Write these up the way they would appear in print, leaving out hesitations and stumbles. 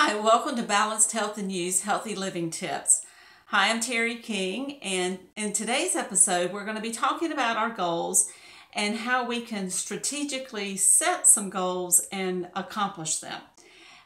Hi, welcome to Balanced Health and Use Healthy Living Tips. Hi, I'm Terry King, and in today's episode, we're going to be talking about our goals and how we can strategically set some goals and accomplish them.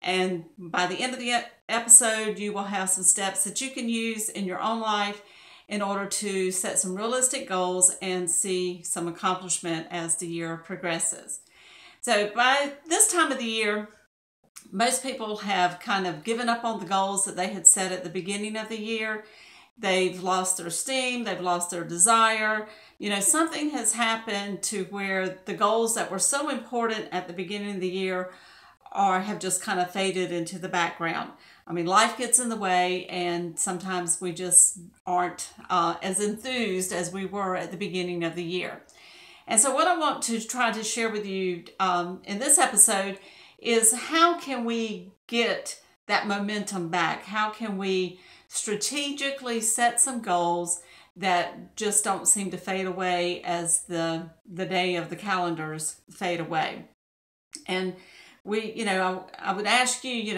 And by the end of the episode, you will have some steps that you can use in your own life in order to set some realistic goals and see some accomplishment as the year progresses. So by this time of the year, most people have kind of given up on the goals that they had set at the beginning of the year. They've lost their steam, they've lost their desire. Something has happened to where the goals that were so important at the beginning of the year have just kind of faded into the background. I mean, life gets in the way, and sometimes we just aren't as enthused as we were at the beginning of the year. And so what I want to try to share with you in this episode is how can we get that momentum back? How can we strategically set some goals that just don't seem to fade away as the day of the calendars fade away? And I would ask you,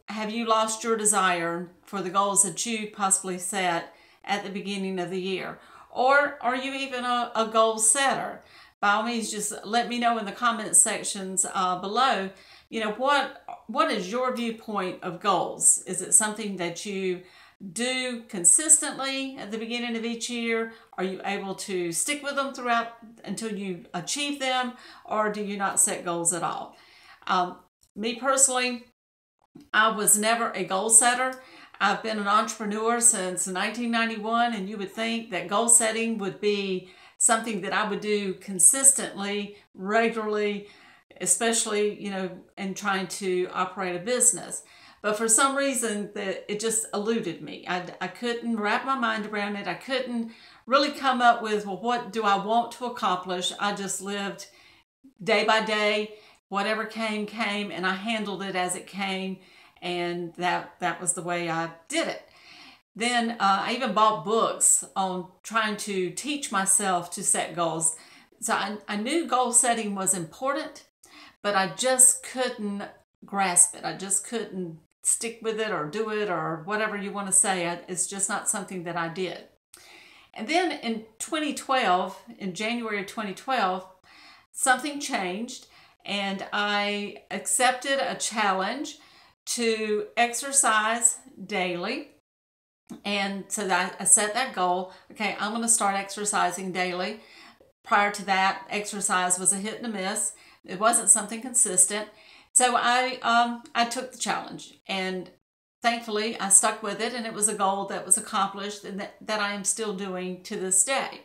have you lost your desire for the goals that you possibly set at the beginning of the year? Or are you even a goal setter? By all means, just let me know in the comment sections below, what is your viewpoint of goals? Is it something that you do consistently at the beginning of each year? Are you able to stick with them throughout until you achieve them? Or do you not set goals at all? Me personally, I was never a goal setter. I've been an entrepreneur since 1991, and you would think that goal setting would be something that I would do consistently, regularly, especially, in trying to operate a business. But for some reason, it just eluded me. I couldn't wrap my mind around it. I couldn't really come up with, well, what do I want to accomplish? I just lived day by day. Whatever came, and I handled it as it came, and that was the way I did it. Then I even bought books on trying to teach myself to set goals. So I knew goal setting was important, but I just couldn't grasp it. I just couldn't stick with it or do it or whatever you want to say. It's just not something that I did. And then in 2012, in January of 2012, something changed, and I accepted a challenge to exercise daily. And so I set that goal. Okay, I'm going to start exercising daily. Prior to that, exercise was a hit and a miss. It wasn't something consistent. So I took the challenge, and thankfully I stuck with it, and it was a goal that was accomplished and that I am still doing to this day.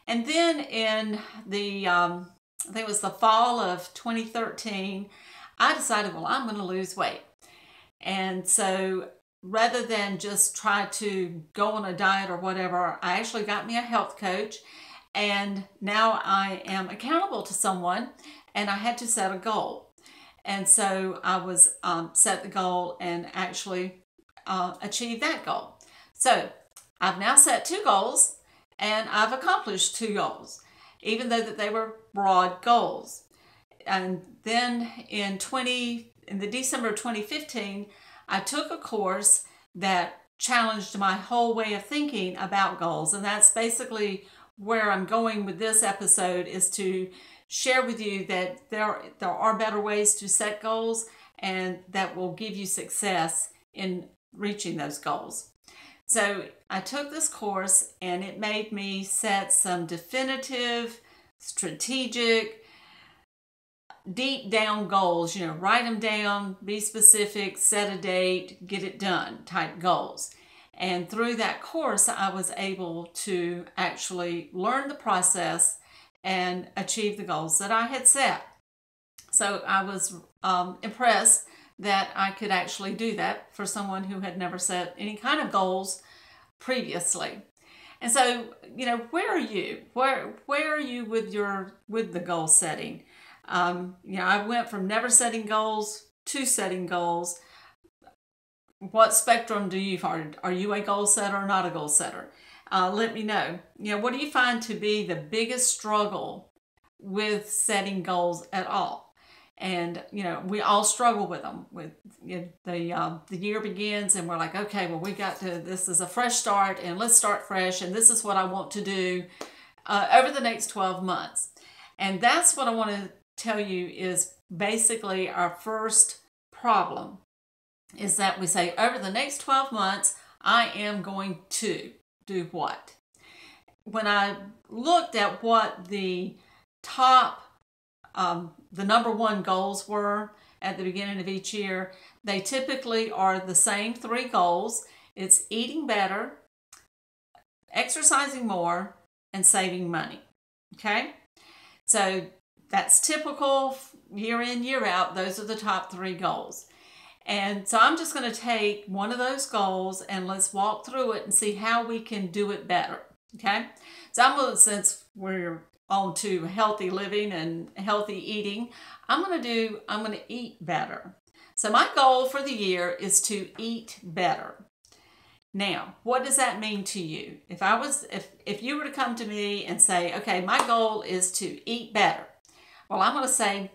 And then in I think it was the fall of 2013, I decided, well, I'm going to lose weight. And so rather than just try to go on a diet or whatever, I actually got me a health coach, and now I am accountable to someone, and I had to set a goal. And so I was set the goal and actually achieved that goal. So I've now set 2 goals, and I've accomplished 2 goals, even though that they were broad goals. And then in the December of 2015, I took a course that challenged my whole way of thinking about goals. And that's basically where I'm going with this episode, is to share with you that there are better ways to set goals, and that will give you success in reaching those goals. So I took this course, and it made me set some definitive, strategic, deep down goals, write them down, be specific, set a date, get it done type goals. And through that course, I was able to actually learn the process and achieve the goals that I had set. So I was impressed that I could actually do that for someone who had never set any kind of goals previously. And so, where are you? Where are you with the goal setting? I went from never setting goals to setting goals. What spectrum do you find? Are you a goal setter or not a goal setter? Let me know. What do you find to be the biggest struggle with setting goals at all? And we all struggle with them. With the year begins, and we're like, okay, well, we got to. This is a fresh start, and let's start fresh. And this is what I want to do over the next 12 months. And that's what I want to tell you is basically our first problem. Is that we say over the next 12 months, I am going to do what? When I looked at what the top the number one goals were at the beginning of each year, they typically are the same three goals. It's eating better, exercising more, and saving money. Okay? So that's typical year in, year out. Those are the top three goals. And so I'm just going to take one of those goals and let's walk through it and see how we can do it better. Okay? So since we're on to healthy living and healthy eating, I'm going to eat better. So my goal for the year is to eat better. Now, what does that mean to you? If you were to come to me and say, okay, my goal is to eat better. Well, I'm going to say,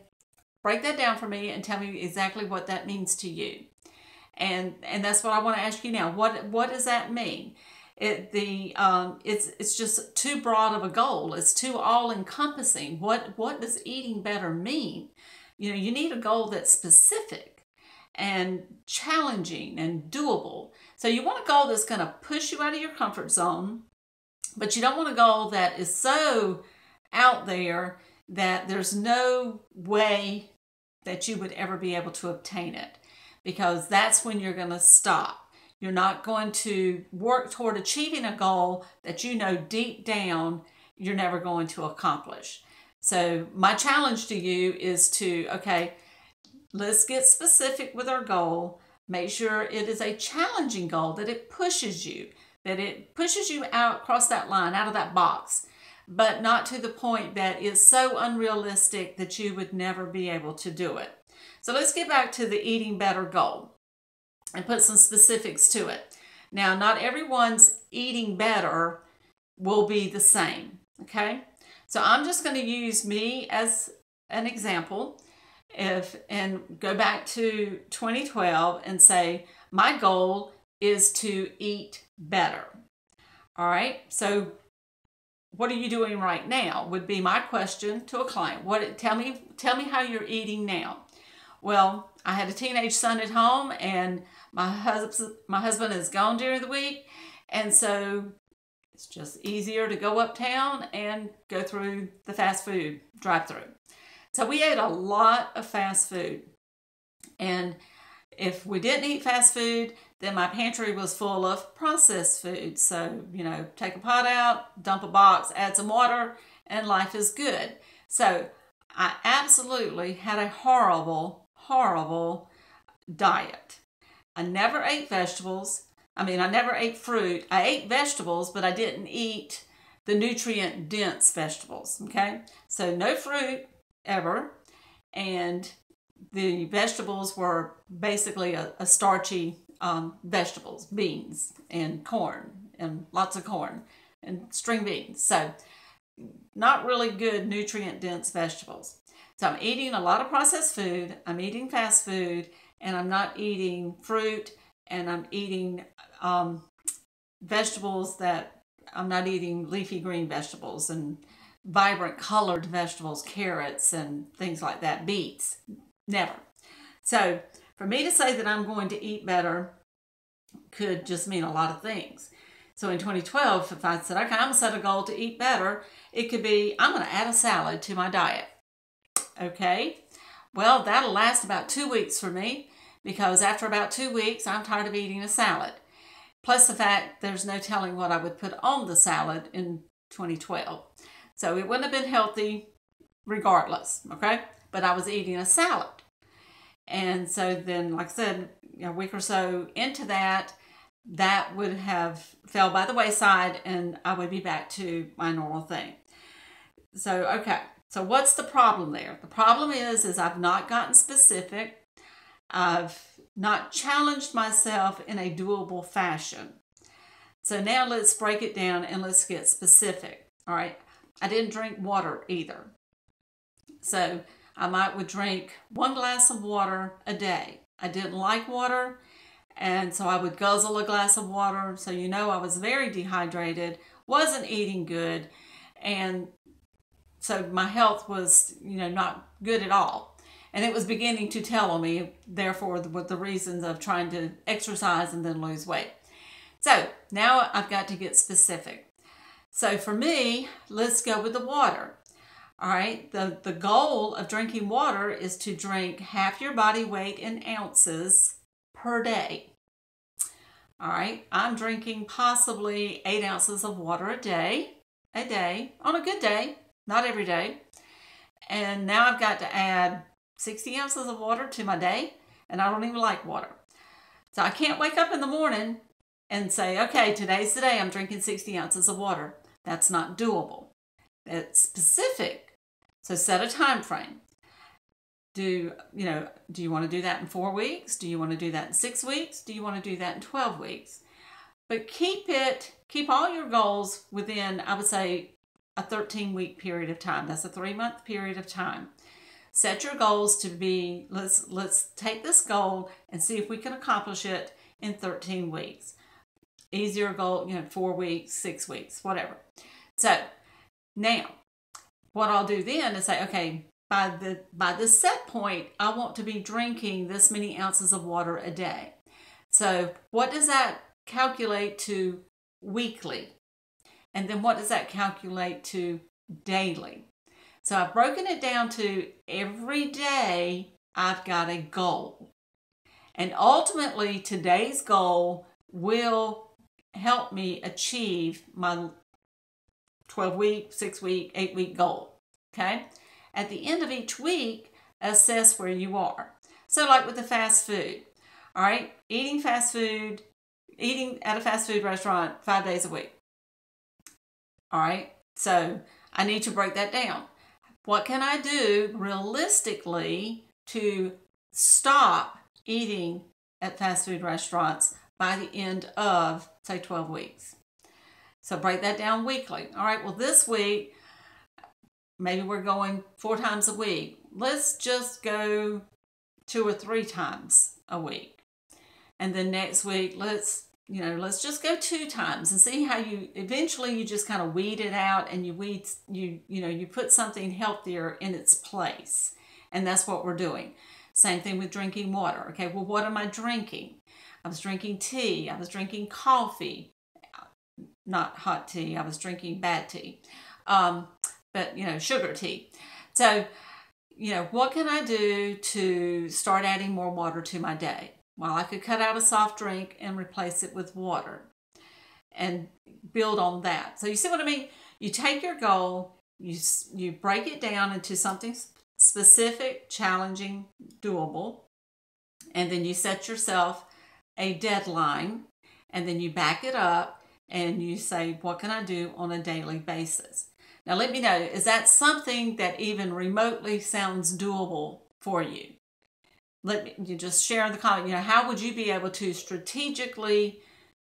break that down for me and tell me exactly what that means to you. And that's what I want to ask you now. What does that mean? It's just too broad of a goal. It's too all-encompassing. What does eating better mean? You need a goal that's specific and challenging and doable. So you want a goal that's going to push you out of your comfort zone, but you don't want a goal that is so out there that there's no way that you would ever be able to obtain it, because that's when you're going to stop. You're not going to work toward achieving a goal that deep down you're never going to accomplish. So my challenge to you is to, okay, let's get specific with our goal. Make sure it is a challenging goal, that it pushes you out across that line, out of that box, but not to the point that is so unrealistic that you would never be able to do it. So let's get back to the eating better goal and put some specifics to it. Now, not everyone's eating better will be the same, okay? So I'm just going to use me as an example and go back to 2012 and say, my goal is to eat better. All right, so what are you doing right now would be my question to a client. Tell me how you're eating now. Well, I had a teenage son at home, and my husband is gone during the week, and so it's just easier to go uptown and go through the fast food drive-through. So we ate a lot of fast food, and if we didn't eat fast food, then my pantry was full of processed food. So, take a pot out, dump a box, add some water, and life is good. So I absolutely had a horrible diet. I never ate vegetables. I never ate fruit. I ate vegetables, but I didn't eat the nutrient-dense vegetables, okay? So no fruit ever, and the vegetables were basically a starchy vegetables, beans and corn, and lots of corn and string beans. So not really good nutrient-dense vegetables. So I'm eating a lot of processed food, I'm eating fast food, and I'm not eating fruit, and I'm eating vegetables that I'm not eating leafy green vegetables and vibrant colored vegetables, carrots and things like that, beets, never. So for me to say that I'm going to eat better could just mean a lot of things. So in 2012, if I said, okay, I'm going to set a goal to eat better, it could be, I'm going to add a salad to my diet. Okay, well, that'll last about 2 weeks for me, because after about 2 weeks, I'm tired of eating a salad. Plus the fact there's no telling what I would put on the salad in 2012. So it wouldn't have been healthy regardless, okay? But I was eating a salad. And so then, like I said, a week or so into that would have fell by the wayside, and I would be back to my normal thing. So, okay. So what's the problem there? The problem is I've not gotten specific. I've not challenged myself in a doable fashion. So now let's break it down and let's get specific. All right. I didn't drink water either. So I might would drink 1 glass of water a day. I didn't like water, and so I would guzzle a glass of water. So I was very dehydrated, wasn't eating good, and so my health was, not good at all. And it was beginning to tell on me, therefore, with the reasons of trying to exercise and then lose weight. So now I've got to get specific. So for me, let's go with the water. All right, the goal of drinking water is to drink half your body weight in ounces per day. All right, I'm drinking possibly 8 ounces of water a day, on a good day, not every day. And now I've got to add 60 ounces of water to my day, and I don't even like water. So I can't wake up in the morning and say, okay, today's the day I'm drinking 60 ounces of water. That's not doable. It's specific. So set a time frame. Do you want to do that in 4 weeks? Do you want to do that in 6 weeks? Do you want to do that in 12 weeks? But keep all your goals within, I would say, a 13-week period of time. That's a 3-month period of time. Set your goals to be, let's take this goal and see if we can accomplish it in 13 weeks. Easier goal, 4 weeks, 6 weeks, whatever. So now what I'll do then is say, okay, by this set point, I want to be drinking this many ounces of water a day. So what does that calculate to weekly? And then what does that calculate to daily? So I've broken it down to every day I've got a goal. And ultimately, today's goal will help me achieve my 12-week, 6-week, 8-week goal. Okay? At the end of each week, assess where you are. So like with the fast food, all right? Eating at a fast food restaurant 5 days a week. All right? So I need to break that down. What can I do realistically to stop eating at fast food restaurants by the end of, say, 12 weeks? So break that down weekly. All right, well, this week, maybe we're going 4 times a week. Let's just go 2 or 3 times a week. And then next week, let's just go 2 times and see how eventually you just kind of weed it out, and you put something healthier in its place. And that's what we're doing. Same thing with drinking water. Okay, well, what am I drinking? I was drinking tea. I was drinking coffee. Not hot tea. I was drinking bad tea. But sugar tea. So, what can I do to start adding more water to my day? Well, I could cut out a soft drink and replace it with water and build on that. So you see what I mean? You take your goal, you break it down into something specific, challenging, doable, and then you set yourself a deadline, and then you back it up and you say, what can I do on a daily basis? Now let me know, is that something that even remotely sounds doable for you? You just share in the comment, how would you be able to strategically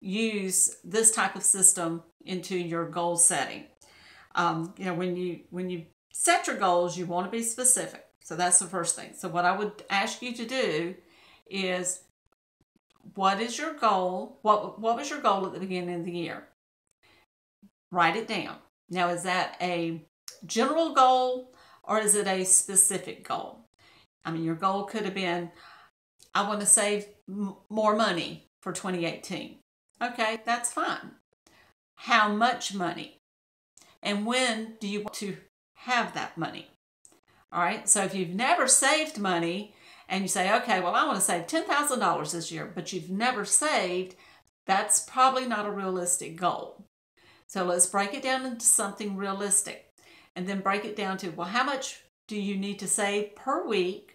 use this type of system into your goal setting? When you set your goals, you want to be specific. So that's the first thing. So what I would ask you to do is, what is your goal? What was your goal at the beginning of the year? Write it down. Now, is that a general goal or is it a specific goal? I mean, your goal could have been, I want to save more money for 2018. Okay, that's fine. How much money? And when do you want to have that money? All right, so if you've never saved money and you say, okay, well, I want to save $10,000 this year, but you've never saved, that's probably not a realistic goal. So let's break it down into something realistic, and then break it down to, well, how much do you need to save per week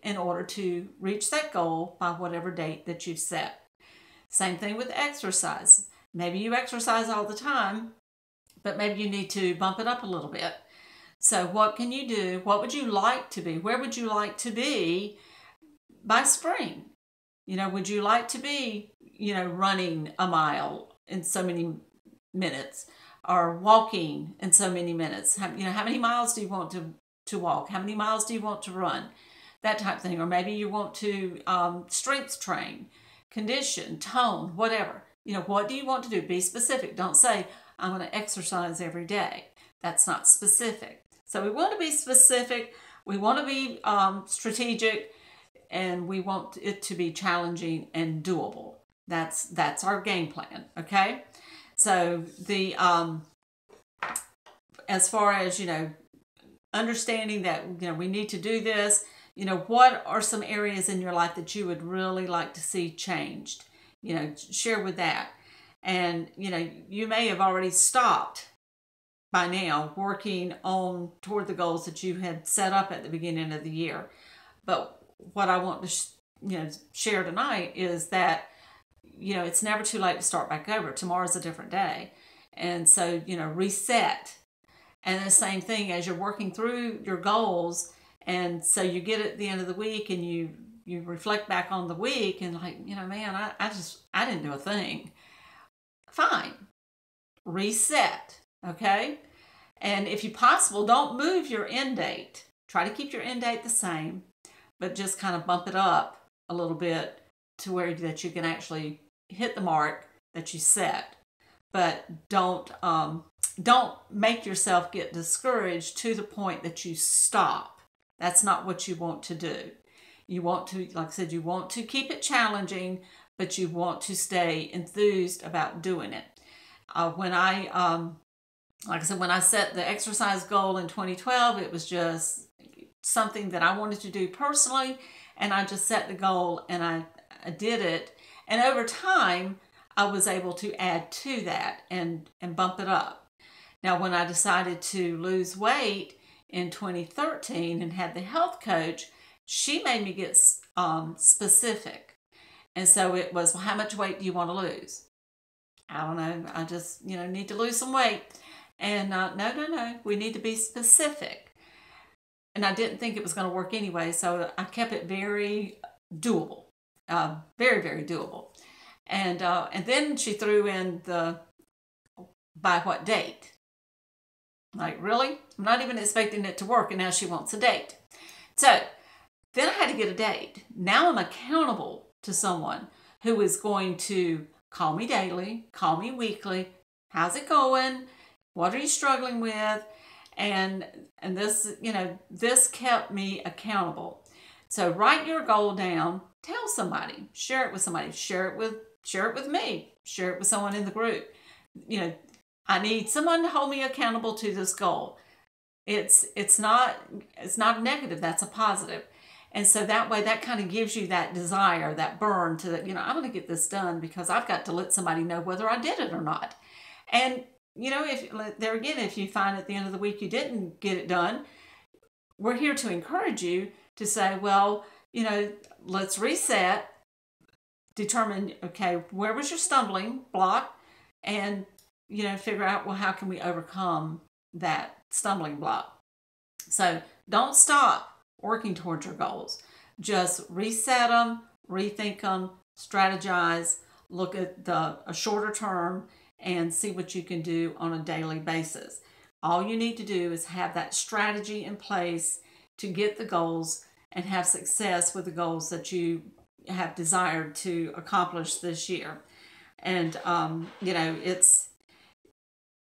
in order to reach that goal by whatever date that you've set? Same thing with exercise. Maybe you exercise all the time, but maybe you need to bump it up a little bit. So what can you do? What would you like to be? Where would you like to be by spring? Would you like to be, running a mile in so many minutes, or walking in so many minutes? How many miles do you want to to walk? How many miles do you want to run? That type of thing. Or maybe you want to strength train, condition, tone, whatever. What do you want to do? Be specific. Don't say, I'm going to exercise every day. That's not specific. So we want to be specific. We want to be strategic, and we want it to be challenging and doable. That's our game plan. Okay. So the as far as understanding that we need to do this. What are some areas in your life that you would really like to see changed? Share with that. And, you may have already stopped by now working on toward the goals that you had set up at the beginning of the year. But what I want to, share tonight is that, it's never too late to start back over. Tomorrow's a different day. And so, reset. And the same thing as you're working through your goals. And so you get at the end of the week and you reflect back on the week and man, I didn't do a thing. Fine. Reset. Okay. And if you possible, don't move your end date. Try to keep your end date the same, but just kind of bump it up a little bit to where that you can actually hit the mark that you set. But don't make yourself get discouraged to the point that you stop. That's not what you want to do. You want to, like I said, you want to keep it challenging, but you want to stay enthused about doing it. When I set the exercise goal in 2012, it was just something that I wanted to do personally, and I just set the goal and I did it. And over time, I was able to add to that and bump it up. Now, when I decided to lose weight in 2013 and had the health coach, she made me get specific. And so it was, well, how much weight do you want to lose? I don't know. I just, need to lose some weight. And no, we need to be specific. And I didn't think it was going to work anyway, so I kept it very doable, very, very doable. And then she threw in the by what date. Like, really? I'm not even expecting it to work, and now she wants a date. So then I had to get a date. Now I'm accountable to someone who is going to call me daily, call me weekly. How's it going? What are you struggling with? And this, this kept me accountable. So write your goal down, tell somebody, share it with somebody, share it with me, share it with someone in the group. I need someone to hold me accountable to this goal. It's not negative, that's a positive. And so that way, that kind of gives you that desire, that burn to, I'm going to get this done because I've got to let somebody know whether I did it or not. And, if you find at the end of the week you didn't get it done, we're here to encourage you to say, well, let's reset, determine, okay, where was your stumbling block? And, figure out, well, how can we overcome that stumbling block? So don't stop working towards your goals. Just reset them, rethink them, strategize, look at a shorter term, and see what you can do on a daily basis. All you need to do is have that strategy in place to get the goals and have success with the goals that you have desired to accomplish this year. And, it's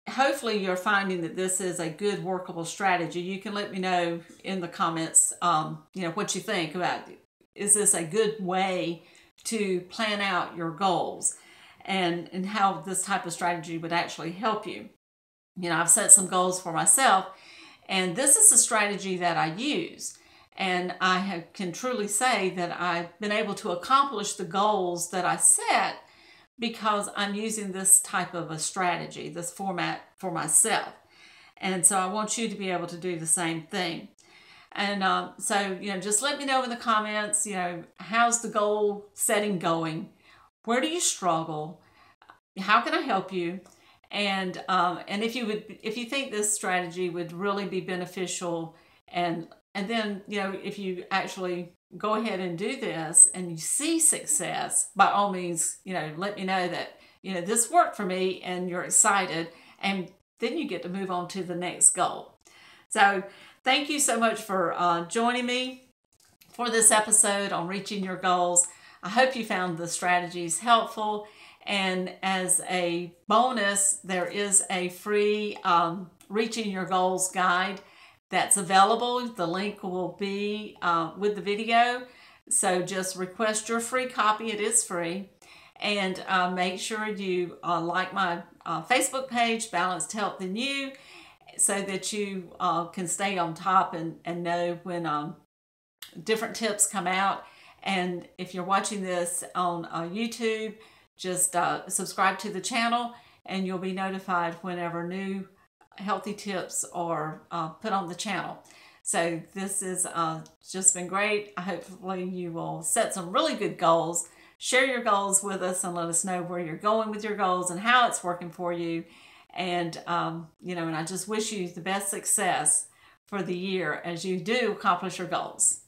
hopefully you're finding that this is a good workable strategy. You can let me know in the comments, what you think about, is this a good way to plan out your goals and how this type of strategy would actually help you. I've set some goals for myself, and this is a strategy that I use. And I can truly say that I've been able to accomplish the goals that I set because I'm using this type of a strategy, this format for myself. And so I want you to be able to do the same thing. And so, just let me know in the comments, how's the goal setting going? Where do you struggle? How can I help you? And if you think this strategy would really be beneficial, and then, if you actually go ahead and do this and you see success, by all means, let me know that, this worked for me and you're excited, and then you get to move on to the next goal. So Thank you so much for joining me for this episode on reaching your goals. I hope you found the strategies helpful. And as a bonus, there is a free Reaching Your Goals guide that's available. The link will be with the video. So just request your free copy. It is free. And make sure you like my Facebook page, Balanced Health and You, so that you can stay on top and know when different tips come out. And if you're watching this on YouTube, just subscribe to the channel and you'll be notified whenever new healthy tips are put on the channel. So this has just been great. Hopefully you will set some really good goals. Share your goals with us and let us know where you're going with your goals and how it's working for you. And, and I just wish you the best success for the year as you do accomplish your goals.